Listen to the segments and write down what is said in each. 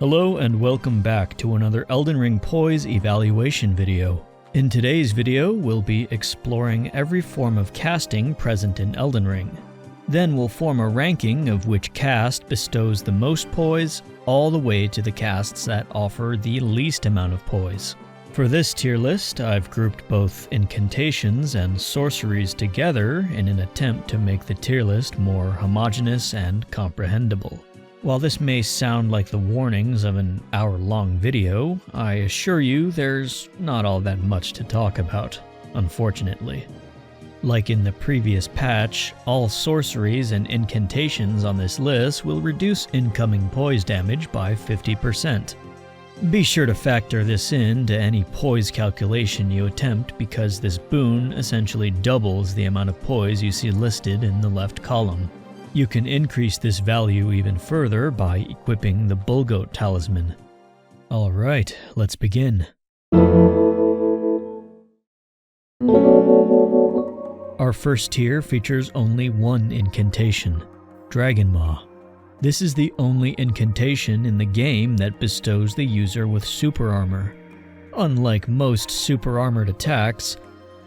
Hello and welcome back to another Elden Ring Poise evaluation video. In today's video, we'll be exploring every form of casting present in Elden Ring. Then we'll form a ranking of which cast bestows the most poise, all the way to the casts that offer the least amount of poise. For this tier list, I've grouped both incantations and sorceries together in an attempt to make the tier list more homogeneous and comprehensible. While this may sound like the warnings of an hour-long video, I assure you there's not all that much to talk about, unfortunately. Like in the previous patch, all sorceries and incantations on this list will reduce incoming poise damage by 50%. Be sure to factor this in to any poise calculation you attempt because this boon essentially doubles the amount of poise you see listed in the left column. You can increase this value even further by equipping the Bullgoat Talisman. Alright, let's begin. Our first tier features only one incantation, Dragon Maw. This is the only incantation in the game that bestows the user with super armor. Unlike most super armored attacks,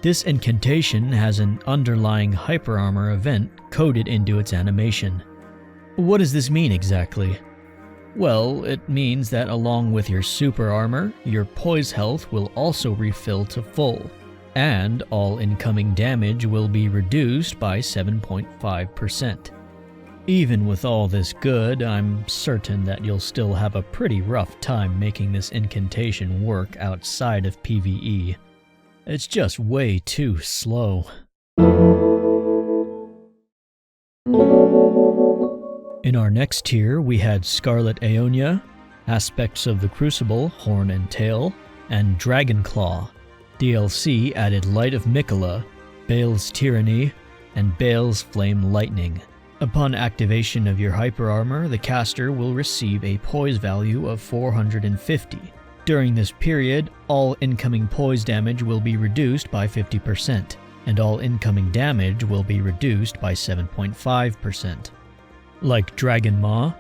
this incantation has an underlying hyper armor event coded into its animation. What does this mean exactly? Well, it means that along with your super armor, your poise health will also refill to full, and all incoming damage will be reduced by 7.5%. Even with all this good, I'm certain that you'll still have a pretty rough time making this incantation work outside of PvE. It's just way too slow. In our next tier, we had Scarlet Aeonia, Aspects of the Crucible, Horn and Tail, and Dragon Claw. DLC added Light of Miquella, Bale's Tyranny, and Bale's Flame Lightning. Upon activation of your hyper armor, the caster will receive a poise value of 450. During this period, all incoming poise damage will be reduced by 50%, and all incoming damage will be reduced by 7.5%. Like Dragon Maw,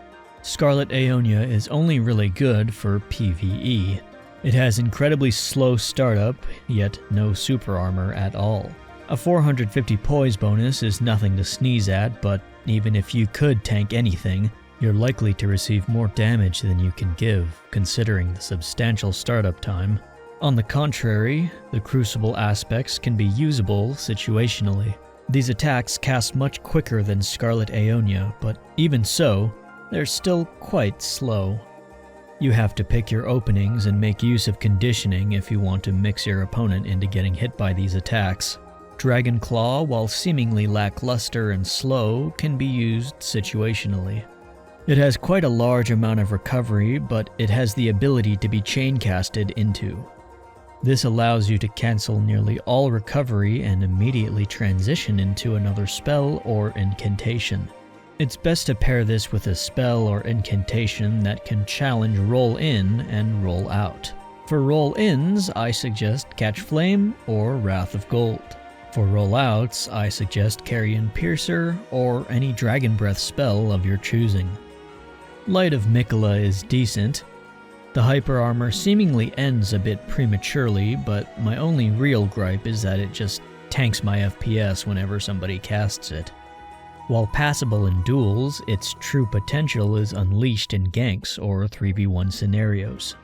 Scarlet Aeonia is only really good for PvE. It has incredibly slow startup, yet no super armor at all. A 450 poise bonus is nothing to sneeze at, but even if you could tank anything, you're likely to receive more damage than you can give, considering the substantial startup time. On the contrary, the Crucible aspects can be usable situationally. These attacks cast much quicker than Scarlet Aeonia, but even so, they're still quite slow. You have to pick your openings and make use of conditioning if you want to mix your opponent into getting hit by these attacks. Dragon Claw, while seemingly lackluster and slow, can be used situationally. It has quite a large amount of recovery, but it has the ability to be chain-casted into. This allows you to cancel nearly all recovery and immediately transition into another spell or incantation. It's best to pair this with a spell or incantation that can challenge roll in and roll out. For roll ins, I suggest Catch Flame or Wrath of Gold. For rollouts, I suggest Carrion Piercer or any Dragon Breath spell of your choosing. Light of Miquella is decent. The hyper armor seemingly ends a bit prematurely, but my only real gripe is that it just tanks my FPS whenever somebody casts it. While passable in duels, its true potential is unleashed in ganks or 3v1 scenarios.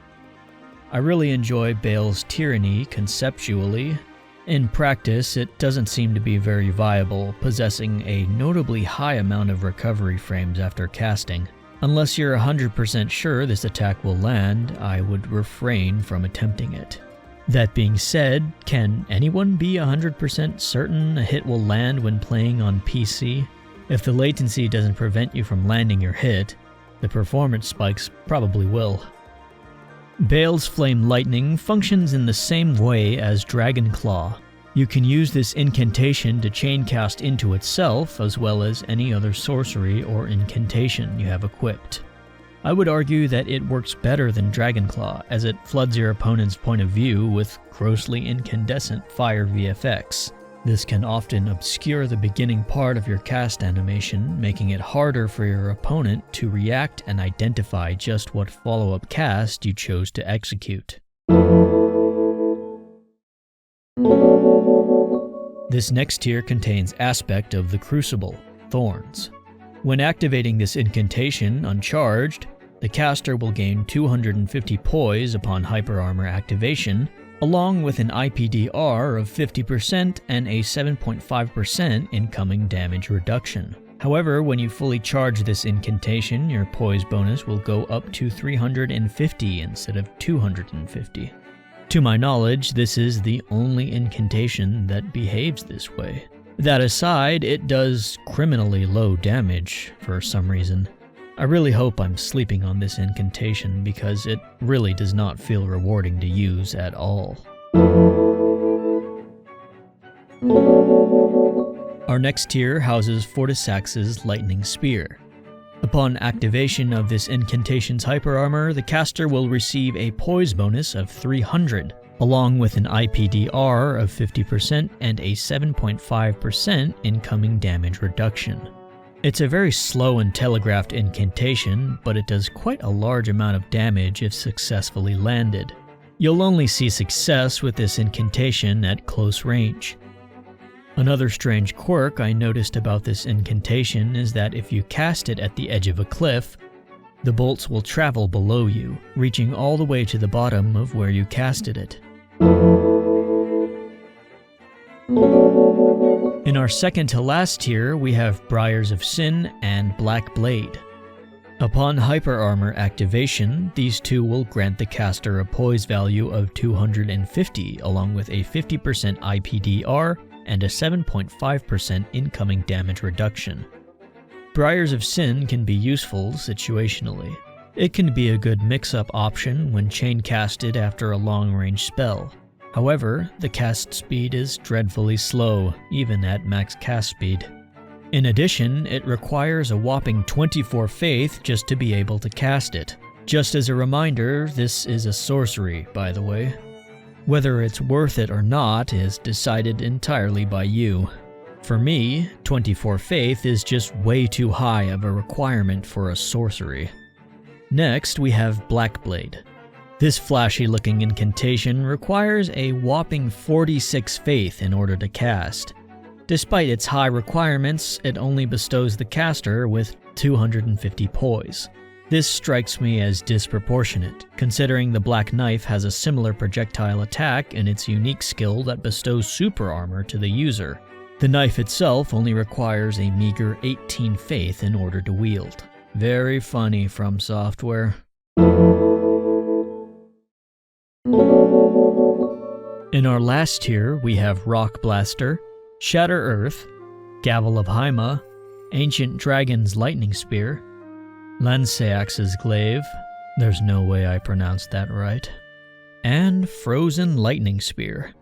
I really enjoy Bale's Tyranny conceptually. In practice, it doesn't seem to be very viable, possessing a notably high amount of recovery frames after casting. Unless you're 100% sure this attack will land, I would refrain from attempting it. That being said, can anyone be 100% certain a hit will land when playing on PC? If the latency doesn't prevent you from landing your hit, the performance spikes probably will. Bale's Flame Lightning functions in the same way as Dragon Claw. You can use this incantation to chain cast into itself as well as any other sorcery or incantation you have equipped. I would argue that it works better than Dragon Claw as it floods your opponent's point of view with grossly incandescent fire VFX. This can often obscure the beginning part of your cast animation, making it harder for your opponent to react and identify just what follow-up cast you chose to execute. This next tier contains Aspect of the Crucible, Thorns. When activating this incantation uncharged, the caster will gain 250 Poise upon Hyper Armor activation, along with an IPDR of 50% and a 7.5% incoming damage reduction. However, when you fully charge this incantation, your Poise bonus will go up to 350 instead of 250. To my knowledge, this is the only incantation that behaves this way. That aside, it does criminally low damage for some reason. I really hope I'm sleeping on this incantation because it really does not feel rewarding to use at all. Our next tier houses Fortisax's Lightning Spear. Upon activation of this incantation's hyper armor, the caster will receive a Poise bonus of 300, along with an IPDR of 50% and a 7.5% incoming damage reduction. It's a very slow and telegraphed incantation, but it does quite a large amount of damage if successfully landed. You'll only see success with this incantation at close range. Another strange quirk I noticed about this incantation is that if you cast it at the edge of a cliff, the bolts will travel below you, reaching all the way to the bottom of where you casted it. In our second to last tier, we have Briars of Sin and Black Blade. Upon Hyper Armor activation, these two will grant the caster a Poise value of 250 along with a 50% IPDR and a 7.5% incoming damage reduction. Briars of Sin can be useful situationally. It can be a good mix-up option when chain casted after a long-range spell. However, the cast speed is dreadfully slow, even at max cast speed. In addition, it requires a whopping 24 faith just to be able to cast it. Just as a reminder, this is a sorcery, by the way. Whether it's worth it or not is decided entirely by you. For me, 24 faith is just way too high of a requirement for a sorcery. Next, we have Black Blade. This flashy-looking incantation requires a whopping 46 faith in order to cast. Despite its high requirements, it only bestows the caster with 250 Poise. This strikes me as disproportionate, considering the Black Knife has a similar projectile attack and its unique skill that bestows super armor to the user. The knife itself only requires a meager 18 faith in order to wield. Very funny from Software. In our last tier, we have Rock Blaster, Shatter Earth, Gavel of Hyma, Ancient Dragon's Lightning Spear, Lanceax's Glaive, there's no way I pronounced that right, and Frozen Lightning Spear.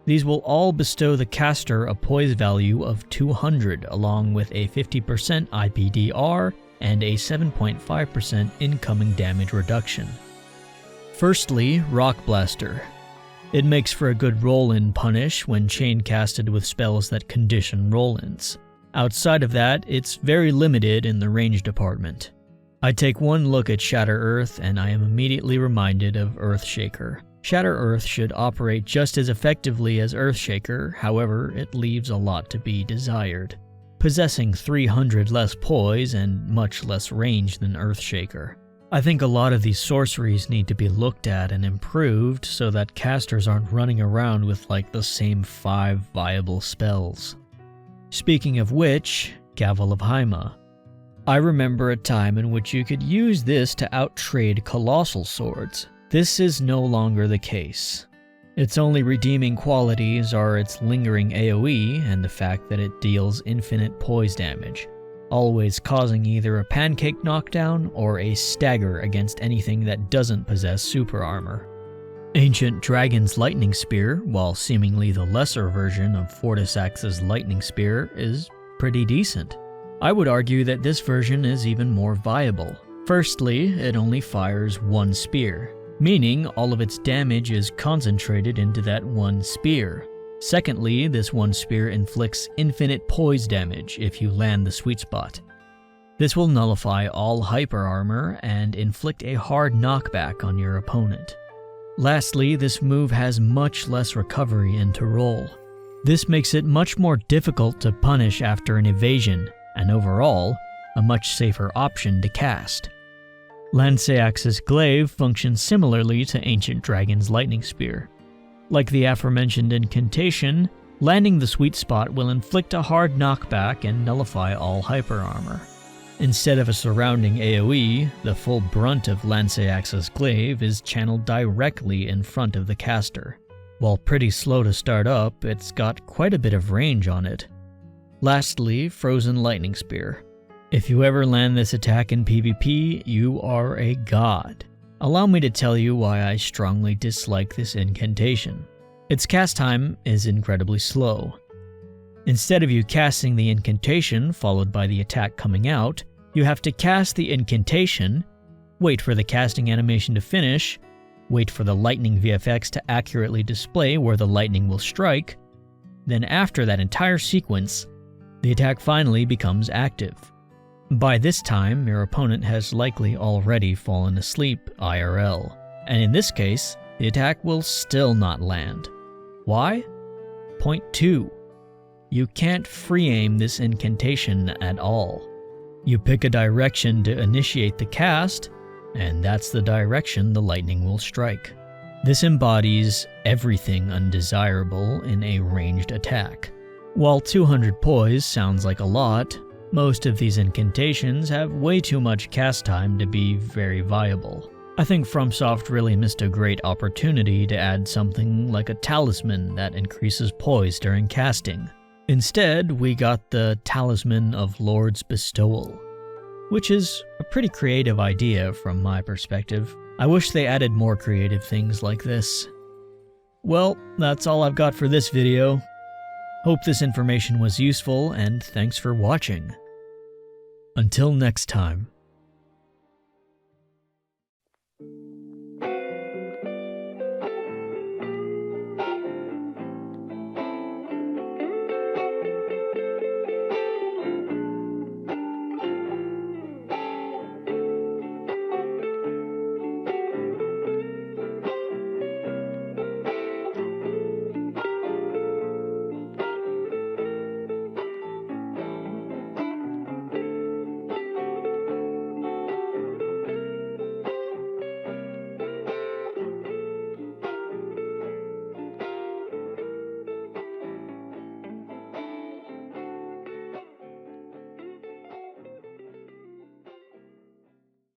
These will all bestow the caster a Poise value of 200 along with a 50% IPDR and a 7.5% incoming damage reduction. Firstly, Rock Blaster. It makes for a good roll-in punish when chain casted with spells that condition roll-ins. Outside of that, it's very limited in the range department. I take one look at Shatter Earth and I am immediately reminded of Earthshaker. Shatter Earth should operate just as effectively as Earthshaker, however, it leaves a lot to be desired. Possessing 300 less poise and much less range than Earthshaker. I think a lot of these sorceries need to be looked at and improved so that casters aren't running around with like the same 5 viable spells. Speaking of which, Gavel of Hyma. I remember a time in which you could use this to outtrade Colossal Swords. This is no longer the case. Its only redeeming qualities are its lingering AoE and the fact that it deals infinite poise damage, always causing either a pancake knockdown or a stagger against anything that doesn't possess super armor. Ancient Dragon's Lightning Spear, while seemingly the lesser version of Fortisax's Lightning Spear, is pretty decent. I would argue that this version is even more viable. Firstly, it only fires one spear, meaning all of its damage is concentrated into that one spear. Secondly, this one spear inflicts infinite poise damage if you land the sweet spot. This will nullify all hyper armor and inflict a hard knockback on your opponent. Lastly, this move has much less recovery into roll. This makes it much more difficult to punish after an evasion, and overall, a much safer option to cast. Lanceax's Glaive functions similarly to Ancient Dragon's Lightning Spear. Like the aforementioned incantation, landing the sweet spot will inflict a hard knockback and nullify all hyper armor. Instead of a surrounding AoE, the full brunt of Lanceax's Glaive is channeled directly in front of the caster. While pretty slow to start up, it's got quite a bit of range on it. Lastly, Frozen Lightning Spear. If you ever land this attack in PvP, you are a god. Allow me to tell you why I strongly dislike this incantation. Its cast time is incredibly slow. Instead of you casting the incantation followed by the attack coming out, you have to cast the incantation, wait for the casting animation to finish, wait for the lightning VFX to accurately display where the lightning will strike, then after that entire sequence, the attack finally becomes active. By this time, your opponent has likely already fallen asleep IRL, and in this case, the attack will still not land. Why? Point 2. You can't free aim this incantation at all. You pick a direction to initiate the cast, and that's the direction the lightning will strike. This embodies everything undesirable in a ranged attack. While 200 poise sounds like a lot, most of these incantations have way too much cast time to be very viable. I think FromSoft really missed a great opportunity to add something like a talisman that increases poise during casting. Instead, we got the Talisman of Lord's Bestowal, which is a pretty creative idea from my perspective. I wish they added more creative things like this. Well, that's all I've got for this video. Hope this information was useful, and thanks for watching. Until next time.